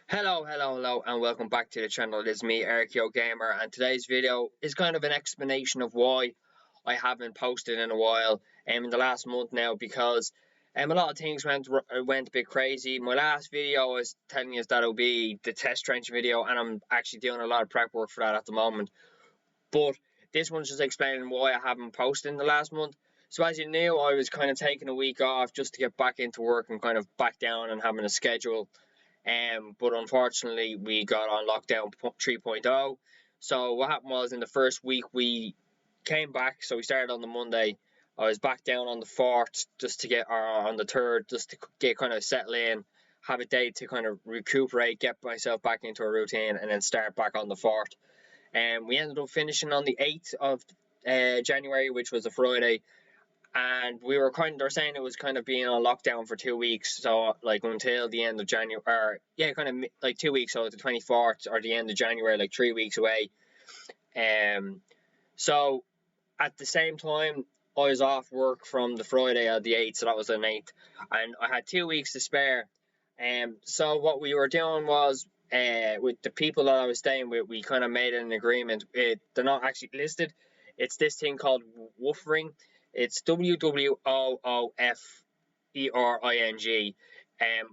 Hello, and welcome back to the channel. It is me, Archaeologist, and today's video is kind of an explanation of why I haven't posted in a while, in the last month now, because a lot of things went a bit crazy. My last video I was telling you that it'll be the test trench video, and I'm actually doing a lot of prep work for that at the moment. But this one's just explaining why I haven't posted in the last month. So as you knew, I was kind of taking a week off just to get back into work and kind of back down and having a schedule. But unfortunately, we got on lockdown 3.0. So what happened was, in the first week we came back. So we started on the Monday. I was back down on the 4th just to get, or on the 3rd, just to get kind of settle in, have a day to kind of recuperate, get myself back into a routine, and then start back on the 4th. And we ended up finishing on the 8th of January, which was a Friday. And we were saying it was kind of being on lockdown for 2 weeks, so like until the end of January, or yeah, kind of like 2 weeks, so the 24th or the end of January, like 3 weeks away. So at the same time, I was off work from the Friday of the 8th, so that was the 8th, and I had 2 weeks to spare. So what we were doing was, with the people that I was staying with, we kind of made an agreement. They're not actually listed. It's this thing called woofering. It's WOOFERING.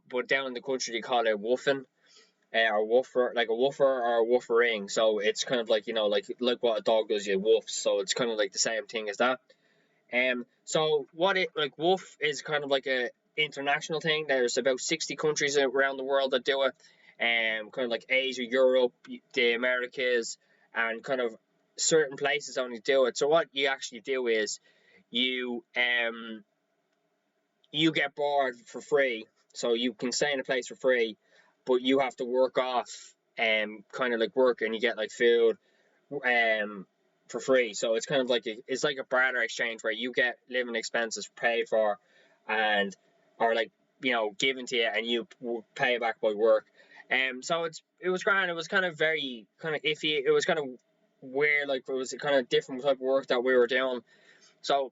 But down in the country they call it woofing, or woofer, like a woofer or a woofering. So it's kind of like, like what a dog does, you woof. So it's kind of like the same thing as that. So what it like woof is kind of like a international thing. There's about 60 countries around the world that do it. Kind of like Asia, Europe, the Americas, and kind of certain places only do it. So what you actually do is you you get board for free, so you can stay in a place for free, but you have to work off kind of like work, and you get like food for free. So it's kind of like it's like a barter exchange where you get living expenses paid for, and or like given to you, and you pay it back by work. So it was grand. It was kind of very kind of iffy. It was kind of weird. Like, it was a kind of different type of work that we were doing. So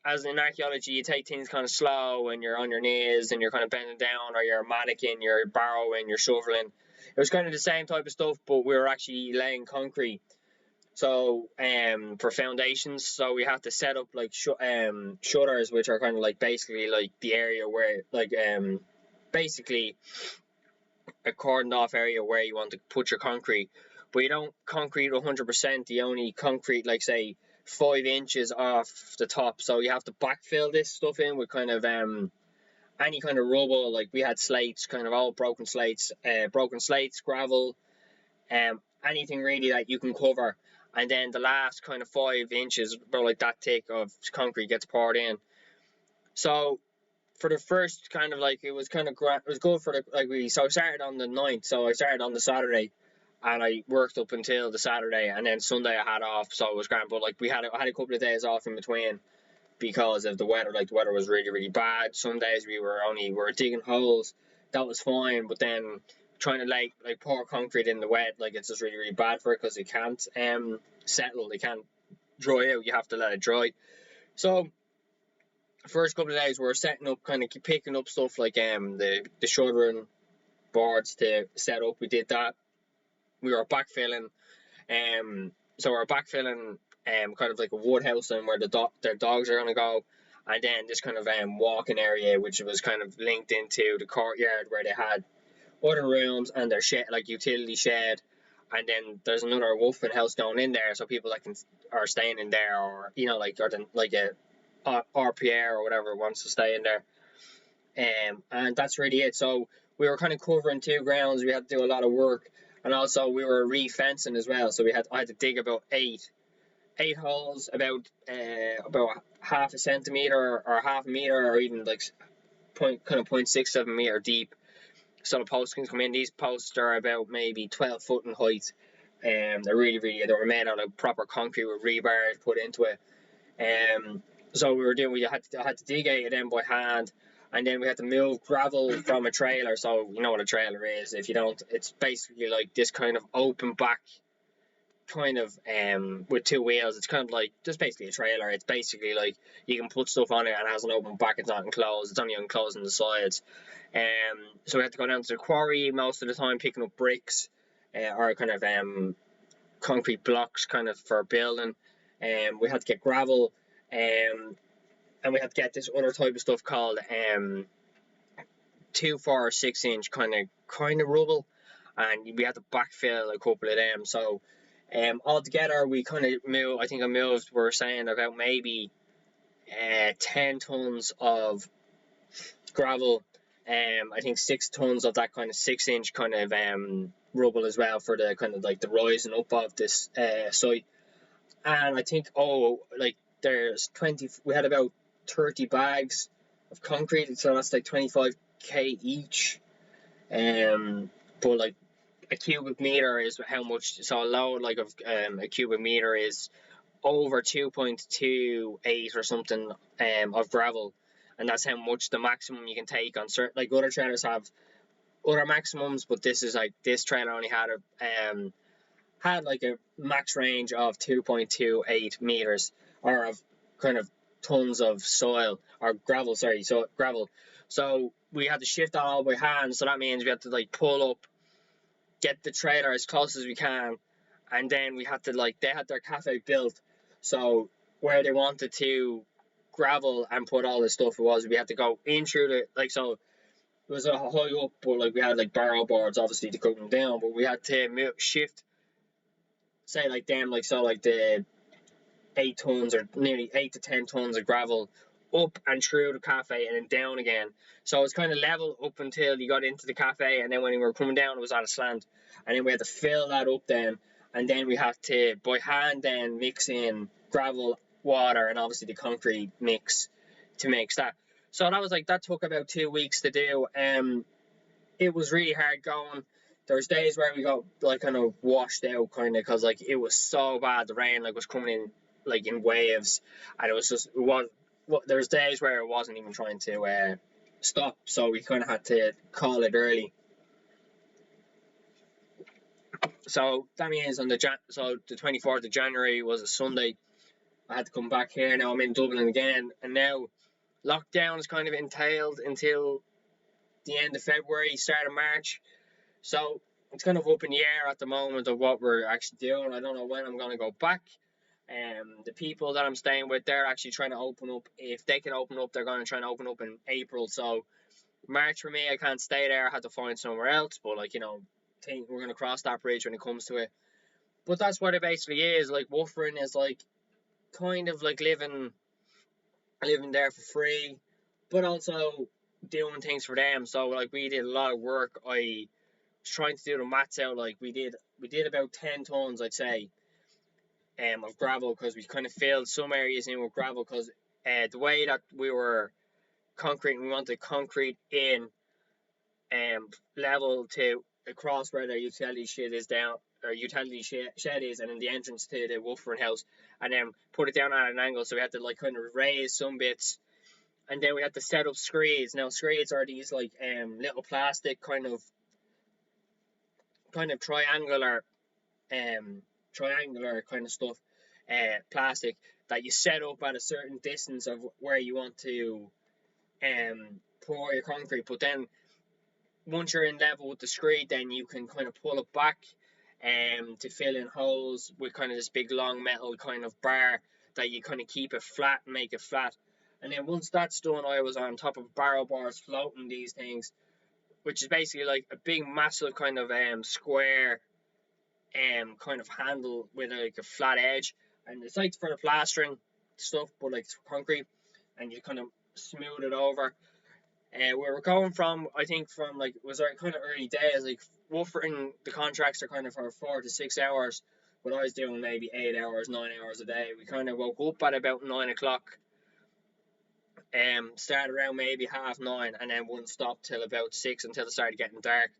as in archaeology, you take things kind of slow, and you're on your knees, and you're kind of bending down, or you're mannequin, you're barrowing, you're shoveling. It was kind of the same type of stuff, but we were actually laying concrete. So for foundations, so we have to set up like shutters, which are kind of like basically like the area where like basically a cordoned off area where you want to put your concrete, but you don't concrete 100%. You only concrete, like, say 5 inches off the top. So you have to backfill this stuff in with kind of any kind of rubble. Like, we had slates, kind of all broken slates, gravel, anything really that you can cover. And then the last kind of 5 inches, about like that thick, of concrete gets poured in. So for the first kind of like, it was kind of it was good for the like so I started on the 9th, so I started on the Saturday, and I worked up until the Saturday, and then Sunday I had off, so it was grand. But like, I had a couple of days off in between because of the weather. Like, the weather was really bad. Some days we were digging holes, that was fine, but then trying to like pour concrete in the wet, like, it's just really bad for it, because it can't settle, it can't dry out, you have to let it dry. So first couple of days we were setting up, kind of picking up stuff like the shuttering boards to set up. We did that. We were backfilling, so we were backfilling kind of like a wood house, and where their dogs are gonna go, and then this kind of walking area, which was kind of linked into the courtyard where they had other rooms and their shed, like utility shed. And then there's another woofing house going in there, so people that are staying in there, or like, or like a RPR or whatever wants to stay in there. And that's really it. So we were kind of covering two grounds. We had to do a lot of work, and also we were re-fencing as well. So I had to dig about eight holes, about half a centimeter or half a meter, or even like 0.67 meter deep. So the posts can come in. These posts are about maybe 12 foot in height. They're they were made out of proper concrete with rebars put into it. So we had to dig it in by hand, and then we had to move gravel from a trailer. So you know what a trailer is. If you don't, it's basically like this kind of open back kind of with two wheels. It's kind of like just basically a trailer. It's basically like you can put stuff on it and it has an open back. It's not enclosed. It's only enclosed on the sides. So we had to go down to the quarry most of the time picking up bricks or kind of concrete blocks kind of for building. We had to get gravel, and we had to get this other type of stuff called 2, 4, or 6 inch kind of rubble, and we had to backfill a couple of them. So altogether we kind of moved. I think I moved. We're saying about maybe 10 tons of gravel. I think 6 tons of that kind of 6 inch kind of rubble as well for the kind of like the rising up of this site. And I think there's 20. We had about 30 bags of concrete, so that's like 25k each. But like a cubic meter is how much. So a load like of a cubic meter is over 2.28 or something of gravel, and that's how much the maximum you can take on certain. Like other trailers have other maximums, but this trailer only had like a max range of 2.28 meters, or of kind of tons of soil or gravel. Gravel. So we had to shift that all by hand. So that means we had to like pull up, get the trailer as close as we can, and then we had to they had their cafe built. So where they wanted to gravel and put all the stuff we had to go in through so it was a high up, but we had barrel boards obviously to cut them down, but we had to shift, say the 8 tons or nearly 8 to 10 tons of gravel up and through the cafe and then down again. So it's kind of level up until you got into the cafe, and then when we were coming down it was at a slant, and then we had to fill that up then, and then we had to by hand then mix in gravel, water, and obviously the concrete mix to make that. So that took about 2 weeks to do. It was really hard going. There was days where we got kind of washed out because it was so bad. The rain was coming in in waves, and there was days where it wasn't even trying to stop, so we kind of had to call it early. So that means on the 24th of January was a Sunday. I had to come back here. Now I'm in Dublin again, and now lockdown is kind of entailed until the end of February, start of March. So it's kind of up in the air at the moment of what we're actually doing. I don't know when I'm going to go back. The people that I'm staying with, they're actually trying to open up. If they can open up, they're going to try and open up in April. So March for me, I can't stay there. I had to find somewhere else. But think we're going to cross that bridge when it comes to it. But that's what it basically is. Woofering is kind of living there for free, but also doing things for them. So we did a lot of work. I was trying to do the maths out. We did about 10 tons, I'd say, of gravel, because we kind of filled some areas in with gravel, because the way that we were concrete, we wanted concrete in level to across where their utility shed is down, or utility shed is, and then the entrance to the woofering house, and then put it down at an angle. So we had to kind of raise some bits, and then we had to set up screeds. Now screeds are these little plastic kind of triangular kind of stuff, plastic that you set up at a certain distance of where you want to pour your concrete. But then once you're in level with the screed, then you can kind of pull it back to fill in holes with kind of this big long metal kind of bar that you kind of keep it flat and make it flat. And then once that's done, I was on top of barrel bars floating these things, which is basically a big massive kind of square kind of handle with a flat edge, and it's for the plastering stuff, but it's concrete, and you kind of smooth it over. We were going from, I think it was kind of early days, woofering, the contracts are kind of for 4 to 6 hours, but I was doing maybe 8 hours, 9 hours a day. We kind of woke up at about 9 o'clock, started around maybe 9:30, and then wouldn't stop till about 6 until it started getting dark.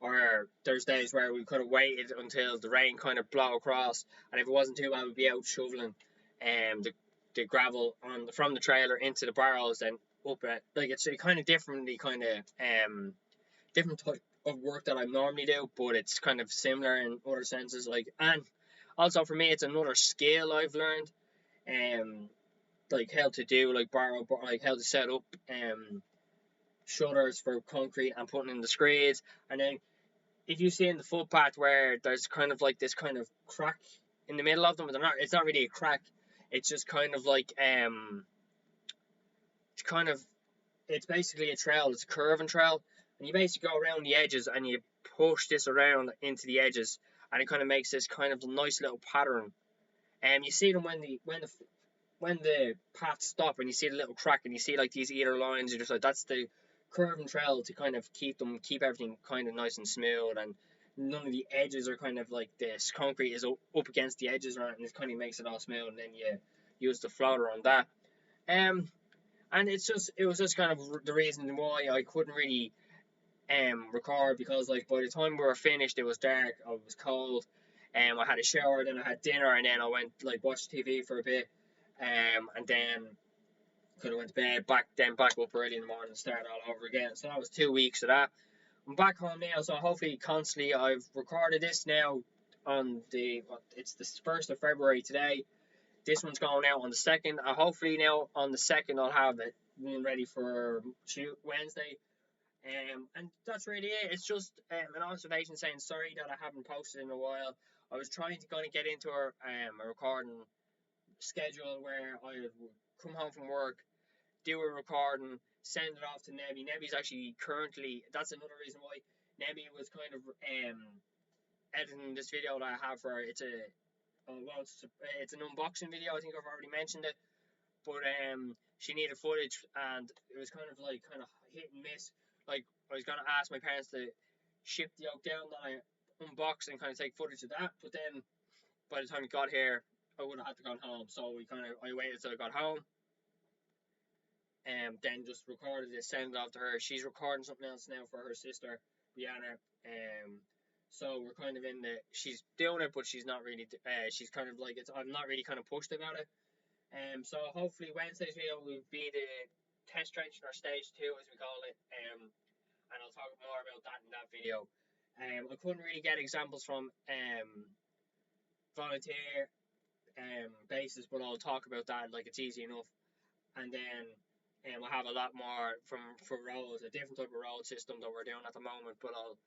Or there's days where we could have waited until the rain kind of blow across, and if it wasn't too bad, we'd be out shoveling the gravel from the trailer into the barrels and up it. It's a kind of different type of work that I normally do, but it's kind of similar in other senses. And Also for me, it's another skill I've learned. Like how to do like like how to set up shutters for concrete and putting in the screeds. And then if you see in the footpath where there's kind of like this kind of crack in the middle of them, it's not really a crack. It's just kind of like it's kind of it's basically a trail. It's a curving trail, and you basically go around the edges and you push this around into the edges, and it kind of makes this kind of nice little pattern. And you see them when the paths stop and you see the little crack and you see like these either lines. You're just like, that's the curving trail to kind of keep everything kind of nice and smooth, and none of the edges are kind of like this concrete is up against the edges, right, and it kind of makes it all smooth, and then you use the floater on that. Um, and it was just kind of the reason why I couldn't really record, because like by the time we were finished it was dark, I was cold, I had a shower, then I had dinner, and then I went like watched TV for a bit, and then could have went to bed, back up early in the morning and start all over again. So that was 2 weeks of that. I'm back home now, so hopefully constantly I've recorded this now on it's the 1st of February today. This one's going out on the 2nd. Hopefully now on the 2nd I'll have it ready for Wednesday. And that's really it. It's just an observation saying sorry that I haven't posted in a while. I was trying to kind of get into a recording schedule where I would come home from work, do a recording, send it off to Nebby. Nebby's actually currently, that's another reason why Nebby was kind of editing this video that I have for her. It's an unboxing video. I think I've already mentioned it, but she needed footage, and it was kind of hit and miss. Like, I was gonna ask my parents to ship the yoke down that I unboxed and kind of take footage of that, but then by the time it got here I would have had to go home, so I waited till I got home, and then just recorded it, sent it off to her. She's recording something else now for her sister Brianna. So we're kind of she's doing it, but she's not really. She's kind of like I'm not really kind of pushed about it. So hopefully Wednesday's video will be the test trench, or stage 2 as we call it. And I'll talk more about that in that video. I couldn't really get examples from volunteer basis, but I'll talk about that, like, it's easy enough. And then we'll have a lot more for roads, a different type of road system that we're doing at the moment, but I'll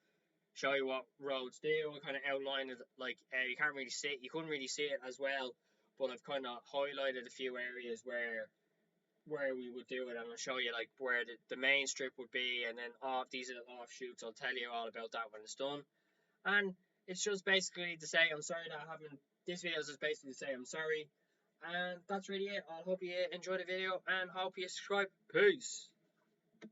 show you what roads do. I kind of outlined it, like, you couldn't really see it as well, but I've kind of highlighted a few areas where we would do it, and I'll show you like where the main strip would be, and then these little offshoots. I'll tell you all about that when it's done. And it's just basically to say I'm sorry that I haven't. This video is just basically to say I'm sorry, and that's really it. I hope you enjoyed the video and hope you subscribe. Peace.